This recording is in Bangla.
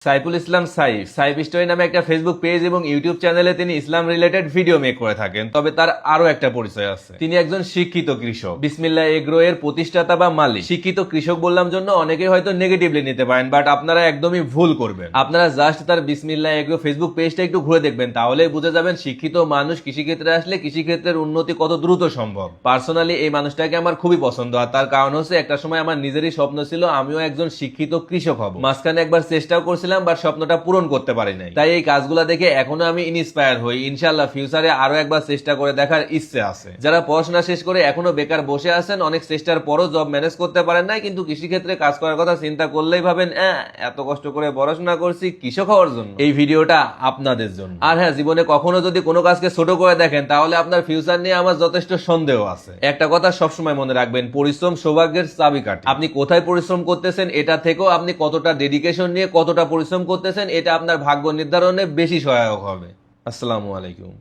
সাইফুল ইসলাম সাইফ স্টোরি নামে একটা ফেসবুক পেজ এবং ইউটিউব চ্যানেলে তিনি ইসলাম রিলেটেড ভিডিও মেক করে থাকেন। তবে তার আরো একটা পরিচয় আছে, তিনি একজন শিক্ষিত কৃষক, বিসমিল্লাহ এগ্রো এর প্রতিষ্ঠাতা বা মালিক। শিক্ষিত কৃষক বললাম জন্য অনেকে হয়তো নেগেটিভলি নিতে পারেন, বাট আপনারা একদমই ভুল করবেন। আপনারা জাস্ট তার বিসমিল্লাহ এগ্রো ফেসবুক পেজটা একটু ঘুরে দেখবেন, তাহলেই বুঝে যাবেন শিক্ষিত মানুষ কৃষিক্ষেত্রে আসলে কৃষিক্ষেত্রের উন্নতি কত দ্রুত সম্ভব। পার্সোনালি এই মানুষটাকে আমার খুবই পছন্দ, আর তার কারণ হচ্ছে একটা সময় আমার নিজেরই স্বপ্ন ছিল আমিও একজন শিক্ষিত কৃষক হব। মাঝখানে একবার চেষ্টাও করছিলাম, বাট স্বপ্নটা পূরণ করতে পারি নাই। তাই এই কাজগুলা দেখে এখনো আমি ইন্সপায়ার হই। ইনশাআল্লাহ ফিউচারে আরো একবার চেষ্টা করে দেখার ইচ্ছে আছে। যারা পড়াশোনা শেষ করে এখনো বেকার বসে আছেন, অনেক চেষ্টার পরও জব ম্যানেজ করতে পারেন নাই, কিন্তু কৃষিক্ষেত্রে কাজ করার কথা চিন্তা করলেই ভাবেন এত কষ্ট করে পড়াশোনা করছি কৃষক হওয়ার জন্য, এই ভিডিওটা আপনাদের জন্য। আর হ্যাঁ, জীবনে কখনো যদি কোনো কাজকে ছোট করে দেখেন তাহলে আপনার ফিউচার নিয়ে আমার যথেষ্ট সন্দেহ আছে। একটা কথা সবসময় মনে রাখবেন, পরিশ্রম সৌভাগ্যের চাবিকাঠি। আপনি কোথায় পরিশ্রম করতেছেন এটা থেকেও আপনি কতটা ডেডিকেশন নিয়ে কতটা পরিশ্রম করতেছেন এটা আপনার ভাগ্য নির্ধারণে বেশি সহায়ক হবে। আসসালামু আলাইকুম।